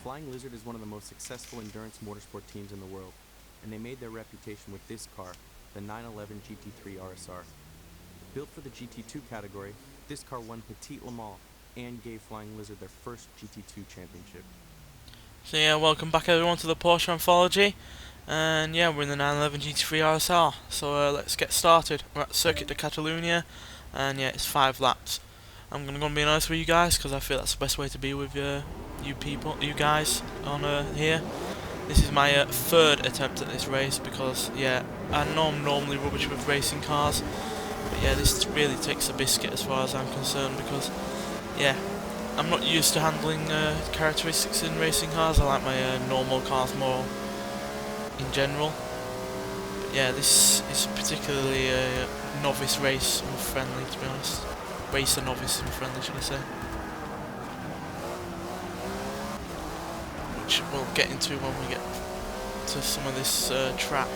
Flying Lizard is one of the most successful endurance motorsport teams in the world, and they made their reputation with this car, the 911 GT3-RSR. Built for the GT2 category, this car won Petit Le Mans and gave Flying Lizard their first GT2 championship. So yeah, welcome back everyone to the Porsche Anthology, and yeah, we're in the 911 GT3-RSR, so let's get started. We're at Circuit de Catalunya, and yeah, it's 5 laps. I'm gonna go and be honest with you guys, because I feel that's the best way to be with you guys on here. This is my third attempt at this race, because yeah, I know I'm normally rubbish with racing cars, but yeah, this really takes a biscuit as far as I'm concerned, because yeah, I'm not used to handling characteristics in racing cars. I like my normal cars more in general. But yeah, this is particularly novice race friendly, to be honest. Racer novice friendly, should I say. Which we'll get into when we get to some of this track.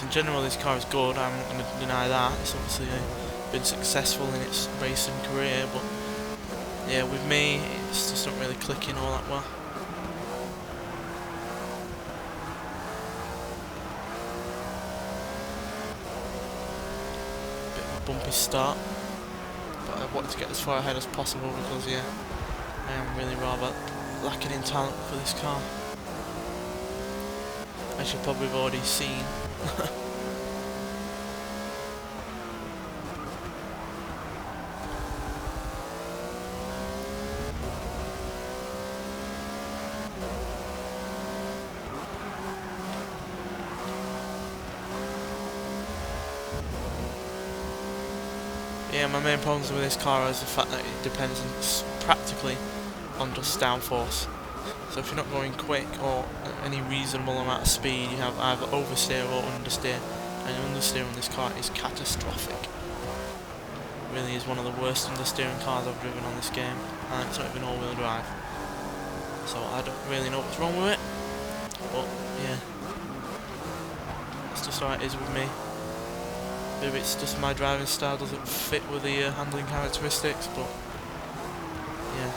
In general, this car is good, I'm not going to deny that. It's obviously been successful in its racing career, but yeah, with me, it's just not really clicking all that well. Bit of a bumpy start, but I wanted to get as far ahead as possible because yeah, I am really rather lacking in talent for this car, as you probably have already seen. Yeah, my main problems with this car is the fact that it depends practically on just downforce. So if you're not going quick or at any reasonable amount of speed, you have either oversteer or understeer, and understeer on this car is catastrophic. It really is one of the worst understeering cars I've driven on this game, and it's not even all-wheel drive. So I don't really know what's wrong with it, but yeah, that's just how it is with me. Maybe it's just my driving style doesn't fit with the handling characteristics, but yeah.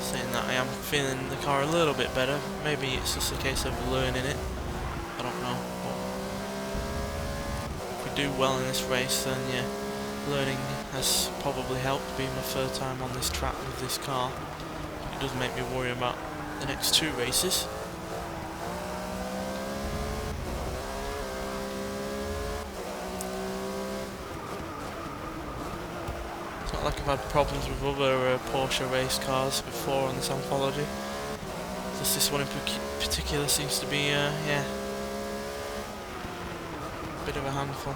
Saying that, I am feeling the car a little bit better. Maybe it's just a case of learning it. I don't know. But if we do well in this race, then yeah, learning has probably helped. Being my third time on this track with this car, it does make me worry about the next 2 races. Not like I've had problems with other Porsche race cars before on this anthology. Just this one in particular seems to be, yeah, a bit of a handful.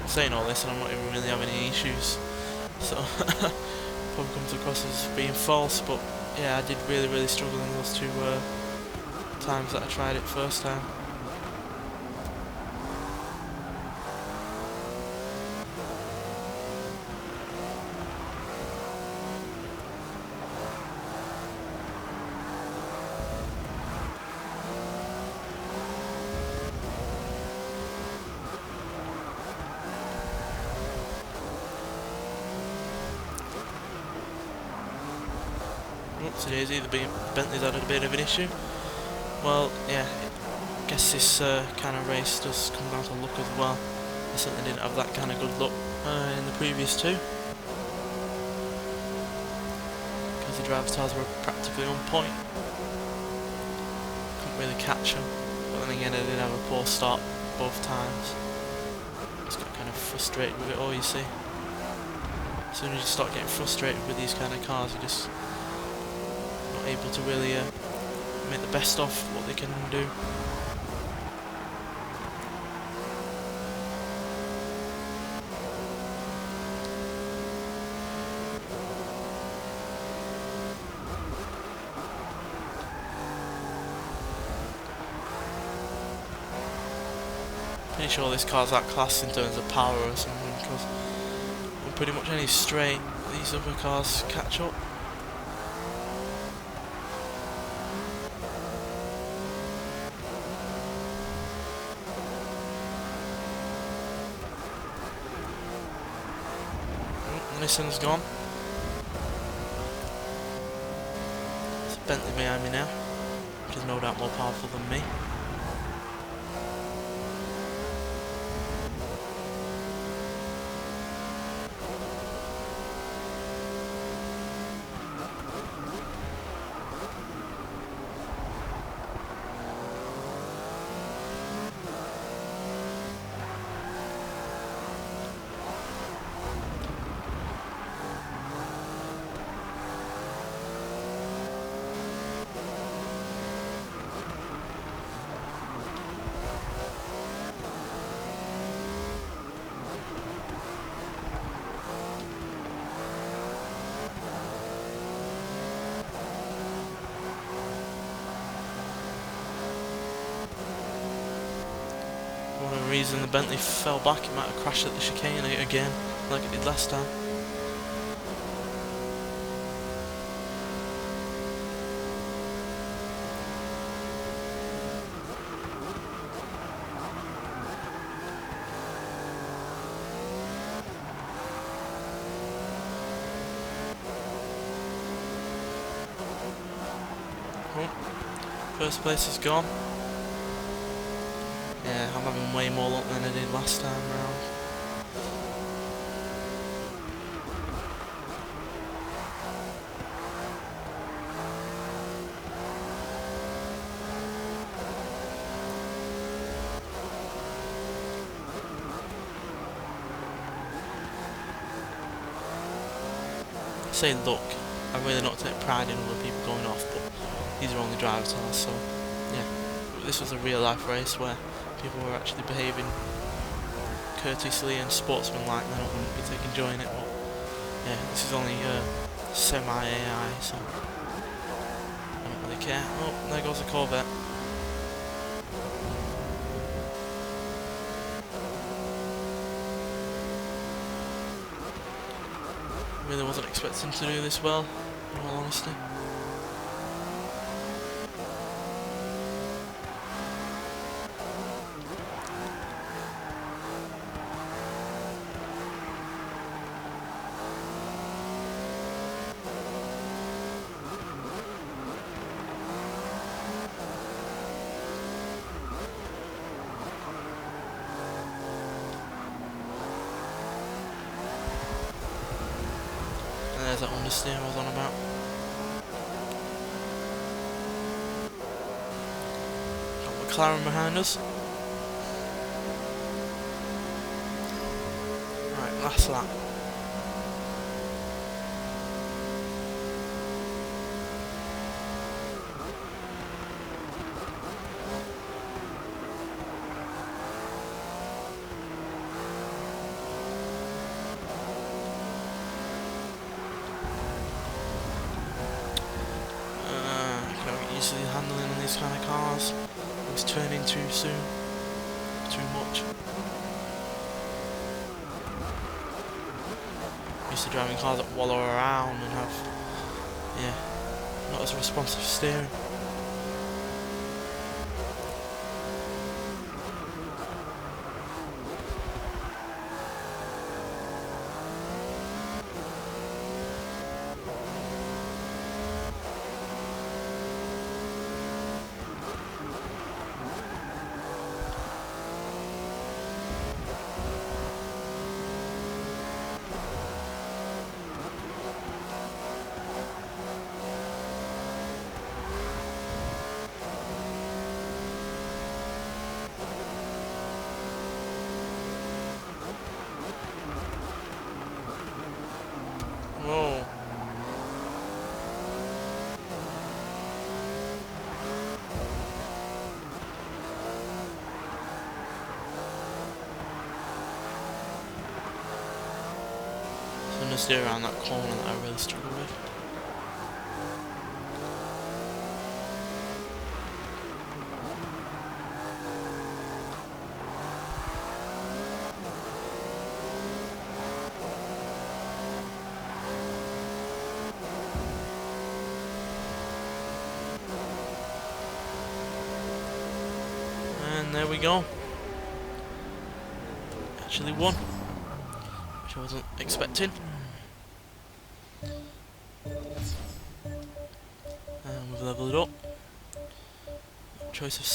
I'm saying all this and I'm not even really having any issues, so probably comes across as being false, but yeah, I did really struggle in those 2 times that I tried it first time. Oops, it is either Bentley's had a bit of an issue. Well, yeah, I guess this kind of race does come down to luck as well. I certainly didn't have that kind of good luck in the previous 2. Because the driver's tires were practically on point. Couldn't really catch them. But then again, I did have a poor start both times. Just got kind of frustrated with it all, you see. As soon as you start getting frustrated with these kind of cars, you're just not able to really make the best of what they can do. Pretty sure this car's that class in terms of power or something, because on pretty much any straight, these other cars catch up. Oh, Nissan's gone. It's a Bentley behind me now, which is no doubt more powerful than me. For whatever reason the Bentley fell back, it might have crashed at the chicane again, like it did last time. Oh, first place is gone. Yeah, I'm having way more luck than I did last time round. I say luck, I really don't take pride in other people going off, but these are only driver's cars, so yeah. This was a real life race where people were actually behaving courteously and sportsmanlike, then I wouldn't be taking joy in it, but yeah, this is only semi-AI, so I don't really care. Oh, there goes the Corvette. Really wasn't expecting to do this well, in all honesty. There's that understeer I was on about. Got McLaren behind us. Right, last lap. Usually handling on these kind of cars. It's turning too soon. Too much. Used to driving cars that wallow around and have, yeah, not as responsive steering. Whoa. So I'm gonna steer around that corner that I really struggle with. And there we go. Actually won, which I wasn't expecting. And we've leveled up. Choice of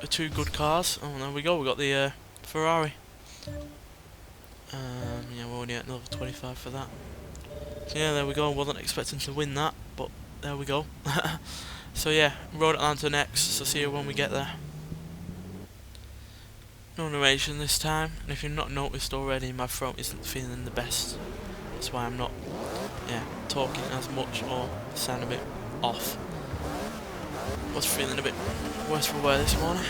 two good cars. Oh, and there we go. We got the Ferrari. Yeah, we're only at level 25 for that. So yeah, there we go. Wasn't expecting to win that, but there we go. So yeah, Road Atlanta next. So see you when we get there. No narration this time, and if you've not noticed already, my throat isn't feeling the best. That's why I'm not, talking as much or sound a bit off. Was feeling a bit worse for wear this morning.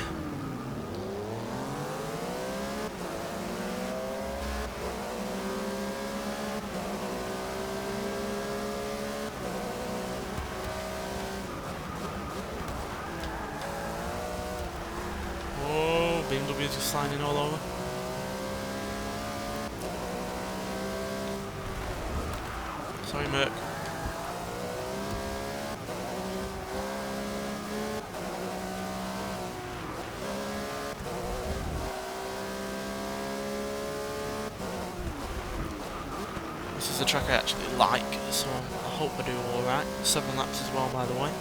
Oh, BMW's just sliding all over. Sorry, Merc. This is a track I actually like, so I hope I do alright. 7 laps as well, by the way.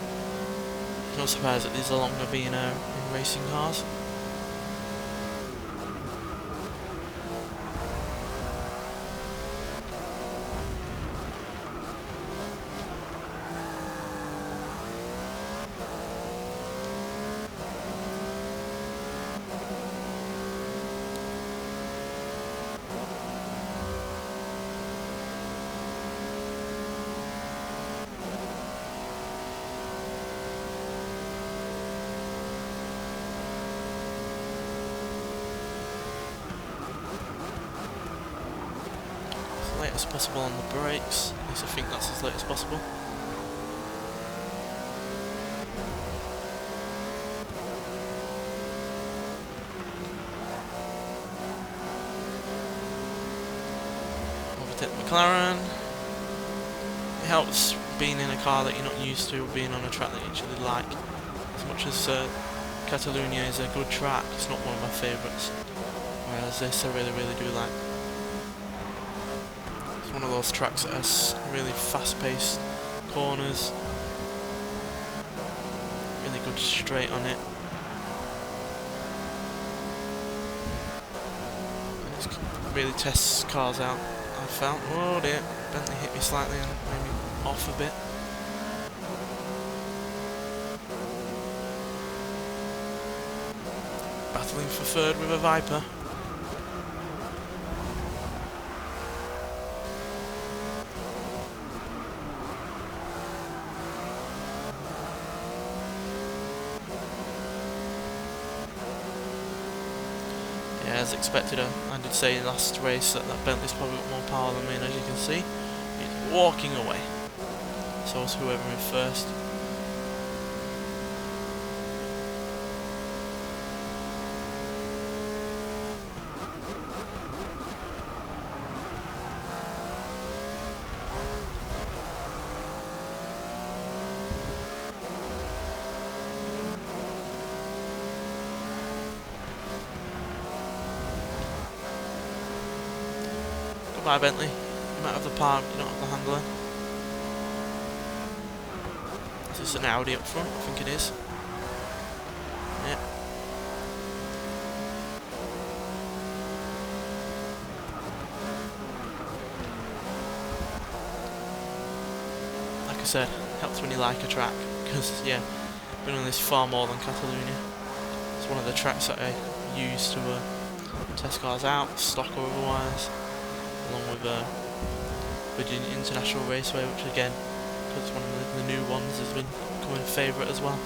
No surprise that these are longer being in racing cars. Late as possible on the brakes. At least I think that's as late as possible. Overtake McLaren. It helps being in a car that you're not used to, being on a track that you actually like. As much as Catalonia is a good track, it's not one of my favourites. Whereas this I really, really do like. One of those tracks that has really fast-paced corners, really good straight on it. And it really tests cars out, I found. Oh dear, Bentley hit me slightly and made me off a bit. Battling for third with a Viper. Yeah, as expected, I did say in the last race that Bentley's probably got more power than me, and as you can see, he's walking away. So is whoever in first. Goodbye, Bentley. You might have the power, but you don't have the handling. Is this an Audi up front? I think it is. Yeah. Like I said, helps when you like a track, because yeah, I've been on this far more than Catalonia. It's one of the tracks that I use to test cars out, stock or otherwise, along with Virginia International Raceway, which again, because it's one of the new ones, has been becoming a favourite as well.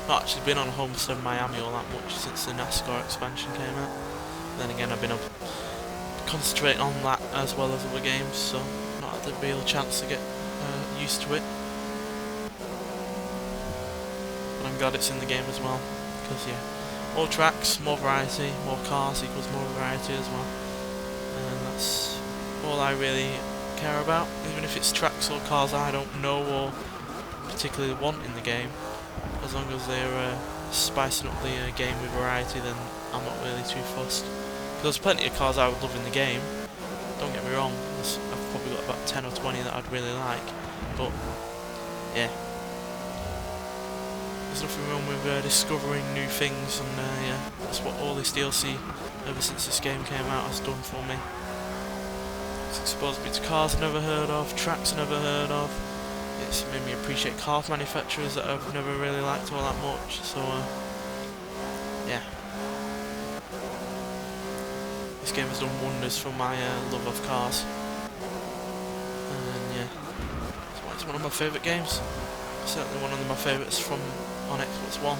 Not actually been on Homestead Miami all that much since the NASCAR expansion came out. Then again, I've been concentrating on that as well as other games, so not had the real chance to get used to it. But I'm glad it's in the game as well, because yeah, more tracks, more variety, more cars equals more variety as well, and that's all I really care about. Even if it's tracks or cars I don't know or particularly want in the game. As long as they're spicing up the game with variety, then I'm not really too fussed. There's plenty of cars I would love in the game, don't get me wrong. I've probably got about 10 or 20 that I'd really like, but yeah, there's nothing wrong with discovering new things, and yeah, that's what all this DLC ever since this game came out has done for me. It's exposed me to cars I've never heard of, tracks I've never heard of. It's made me appreciate car manufacturers that I've never really liked all that much, so yeah. This game has done wonders for my love of cars. And yeah, that's why it's one of my favourite games. Certainly one of my favourites from on Xbox One.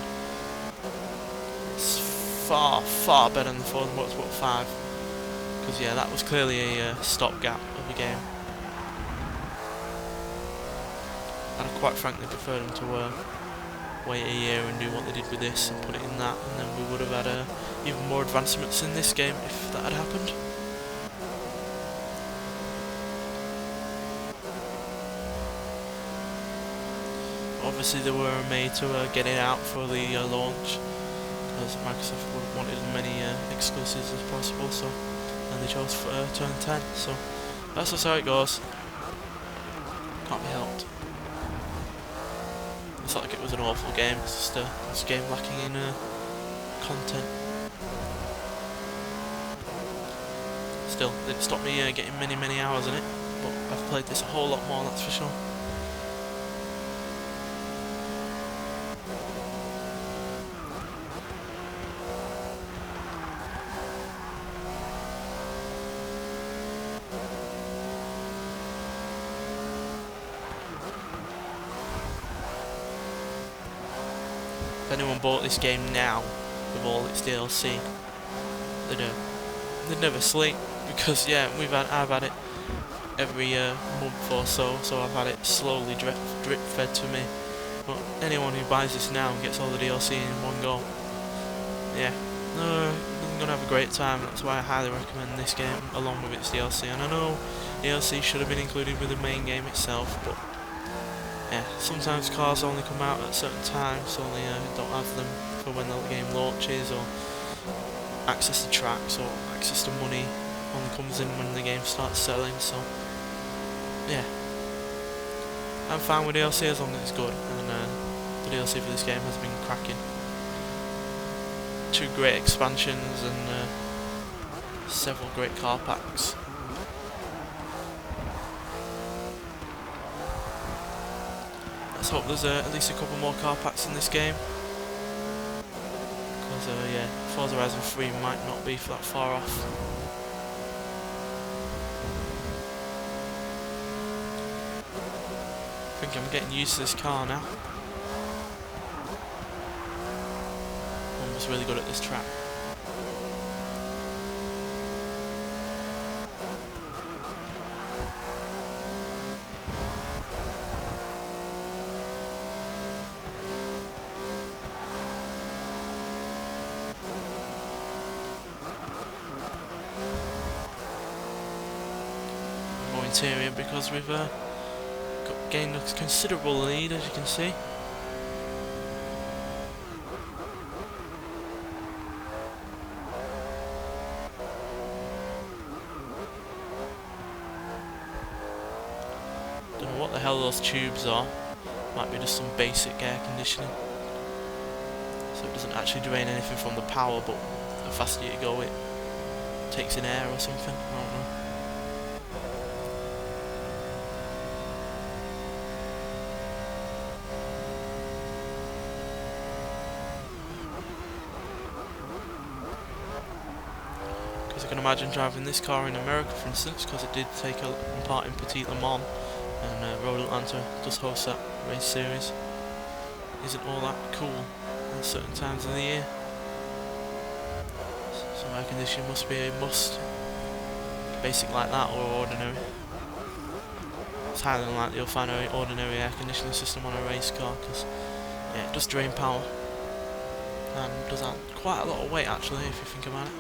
It's far, far better than the Forza Motorsport 5. Because yeah, that was clearly a stopgap of a game. And I quite frankly prefer them to wait a year and do what they did with this and put it in that, and then we would have had even more advancements in this game if that had happened. Obviously they were made to get it out for the launch, because Microsoft would have wanted as many exclusives as possible, so and they chose for Turn 10, so that's just how it goes. Can't be helped. It's not like it was an awful game, it's just a game lacking in content. Still, didn't stop me getting many hours in it, but I've played this a whole lot more, that's for sure. If anyone bought this game now with all its DLC, they'd never sleep, because yeah, I've had it every month or so, so I've had it slowly drip fed to me. But anyone who buys this now and gets all the DLC in one go, yeah, they're gonna have a great time. That's why I highly recommend this game along with its DLC. And I know DLC should have been included with the main game itself, but yeah, sometimes cars only come out at certain times, so they don't have them for when the game launches, or access to tracks or access to money only comes in when the game starts selling. So yeah, I'm fine with DLC as long as it's good, and the DLC for this game has been cracking. 2 great expansions and several great car packs. Let's hope there's at least a couple more car packs in this game, because yeah, Forza Horizon 3 might not be that far off. I think I'm getting used to this car now. I'm just really good at this track. More interior, because we've gained a considerable lead, as you can see. Don't know what the hell those tubes are. Might be just some basic air conditioning, so it doesn't actually drain anything from the power, but the faster you go it takes in air or something, I don't know. I can imagine driving this car in America, for instance, because it did take part in Petit Le Mans, and Road Atlanta does host that race series. Isn't all that cool at certain times of the year? So air conditioning must be a must. Basic like that, or ordinary. It's highly unlikely you'll find an ordinary air conditioning system on a race car, because yeah, it does drain power, and does add quite a lot of weight actually, if you think about it.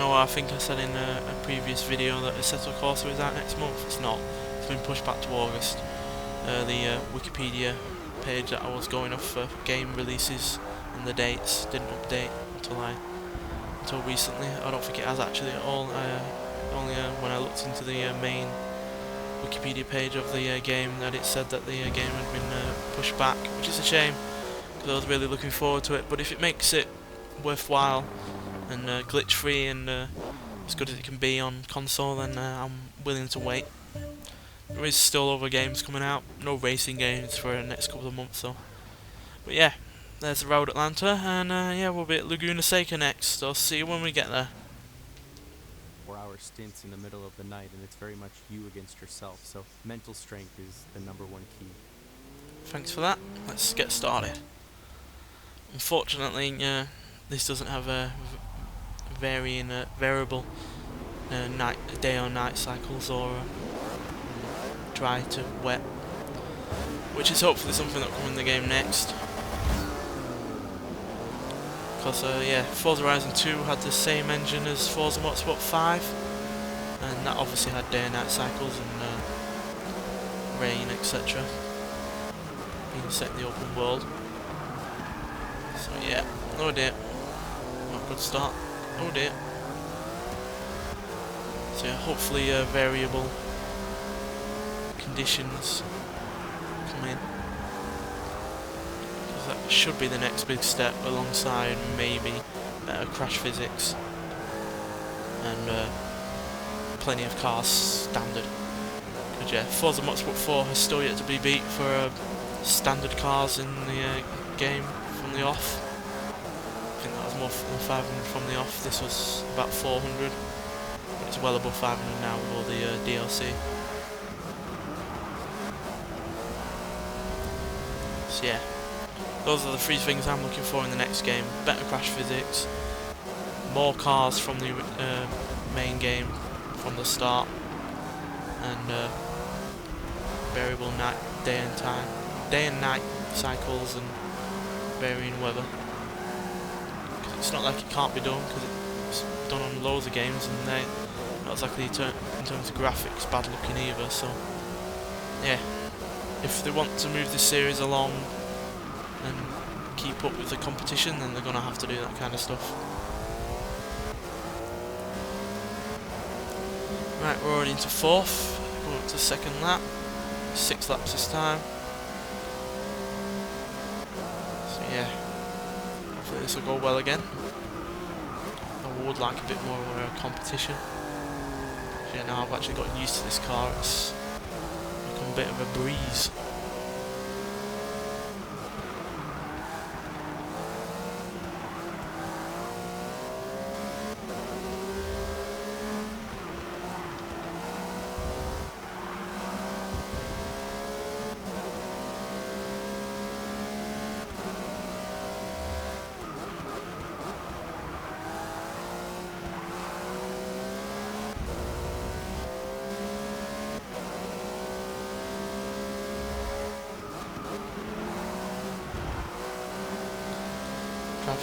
know I think I said in a previous video that Assetto Corsa is out next month. It's not. It's been pushed back to August. The Wikipedia page that I was going off for game releases and the dates didn't update until recently. I don't think it has actually at all. Only when I looked into the main Wikipedia page of the game that it said that the game had been pushed back, which is a shame because I was really looking forward to it. But if it makes it worthwhile and glitch free and as good as it can be on console, then I'm willing to wait. There is still other games coming out, no racing games for the next couple of months though. But yeah, there's the Road Atlanta, and yeah, we'll be at Laguna Seca next. I'll see you when we get there. 4-hour stints in the middle of the night, and it's very much you against yourself, so mental strength is the #1 key. Thanks for that. Let's get started. Unfortunately, this doesn't have a variable day or night cycles or dry to wet, which is hopefully something that will come in the game next. Because yeah, Forza Horizon 2 had the same engine as Forza Motorsport 5, and that obviously had day and night cycles and rain, etc. being set in the open world. So yeah, oh dear, not a good start, oh dear. So yeah, hopefully variable conditions come in, because that should be the next big step, alongside maybe better crash physics and plenty of cars standard. Because yeah, Forza Motorsport 4 has still yet to be beat for standard cars in the game from the off. I think that was more than 500 from the off. This was about 400. But it's well above 500 now with all the DLC. So yeah, those are the 3 things I'm looking for in the next game. Better crash physics, more cars from the main game from the start, and variable day and night cycles and varying weather. Because it's not like it can't be done, because it's done on loads of games, and they're not exactly in terms of graphics bad looking either. So yeah, if they want to move this series along and keep up with the competition, then they're gonna have to do that kind of stuff. Right, we're already into 4th, going up to 2nd lap, 6 laps this time. So yeah, hopefully this will go well again. I would like a bit more competition. So yeah, now I've actually got used to this car, it's become a bit of a breeze.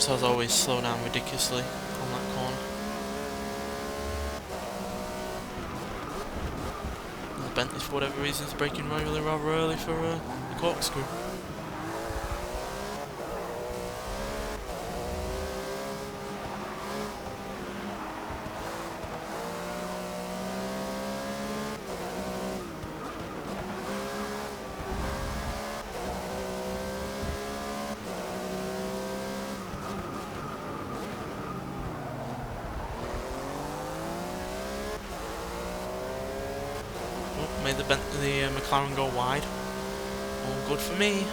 Drivers always slow down ridiculously on that corner. And the Bentley, for whatever reason, is braking really rather early for the corkscrew. Made the McLaren go wide. All good for me.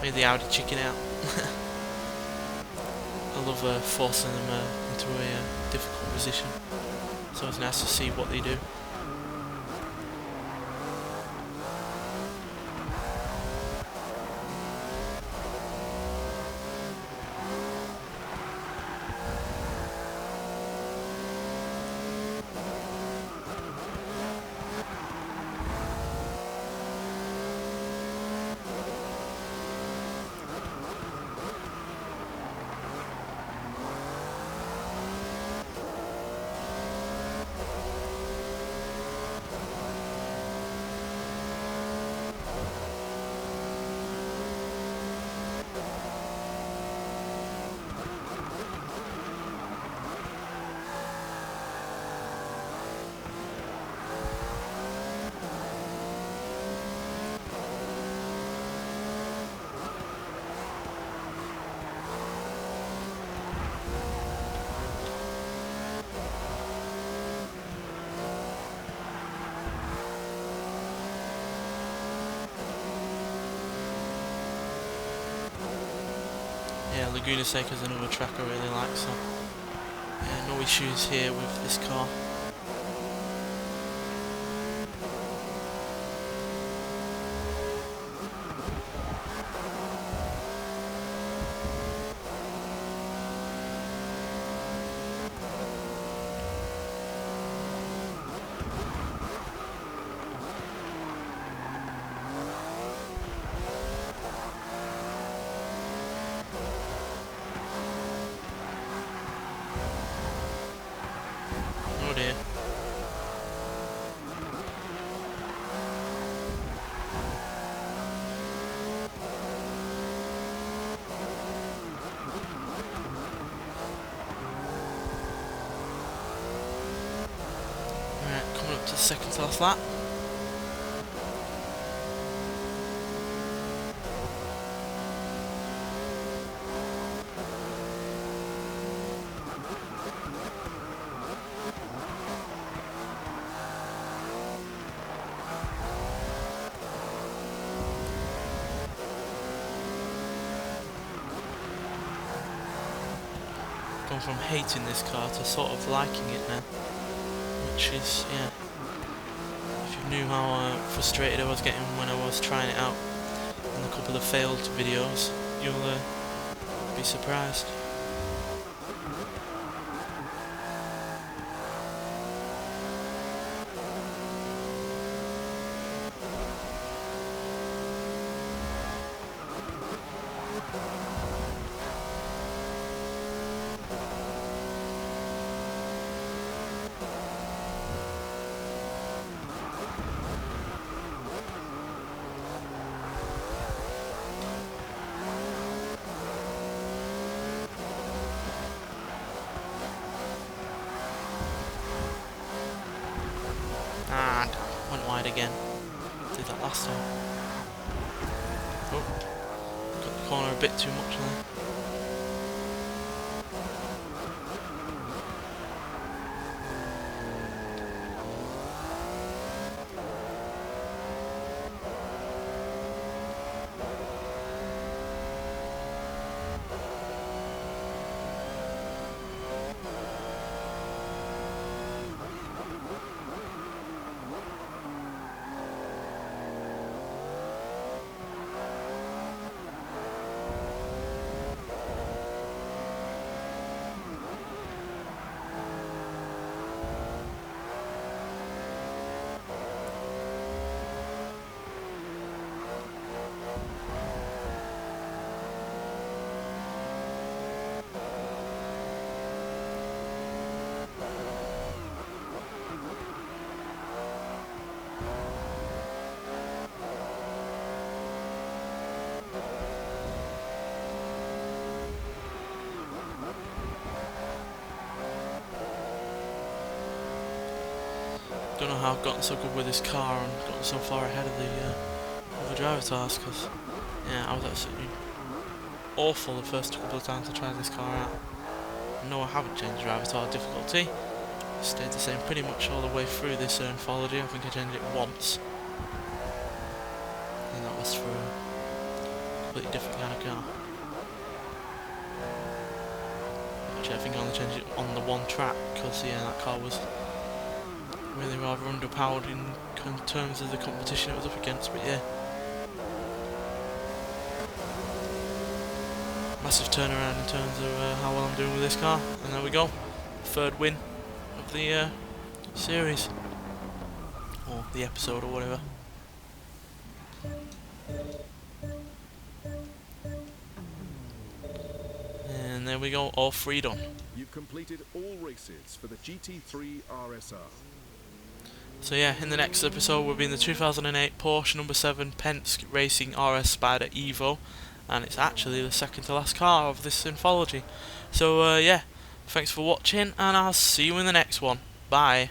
Made the Audi chicken out. I love forcing them into a difficult position. So it's nice to see what they do. Yeah, Laguna Seca is another track I really like, so yeah, no issues here with this car. Oh dear. Right, coming up to the second to last lap. Gone from hating this car to sort of liking it now, which is, yeah, if you knew how frustrated I was getting when I was trying it out in a couple of failed videos, you'll be surprised. Ah, went wide again. Did that last time. Oh, got the corner a bit too much there. Don't know how I've gotten so good with this car and gotten so far ahead of the driver task, because yeah, I was absolutely awful the first couple of times I tried this car out. No, I haven't changed driver task difficulty. Stayed the same pretty much all the way through this anthology. I think I changed it once, and that was for completely different kind of car. Actually, I think I only changed it on the one track because yeah, that car was really rather underpowered in terms of the competition it was up against. But yeah, massive turnaround in terms of how well I'm doing with this car. And there we go, third win of the series or the episode or whatever. And there we go, all three done. You've completed all races for the GT3-RSR. So yeah, in the next episode we'll be in the 2008 Porsche number 7 Penske Racing RS Spider Evo, and it's actually the second to last car of this anthology. So yeah, thanks for watching, and I'll see you in the next one. Bye.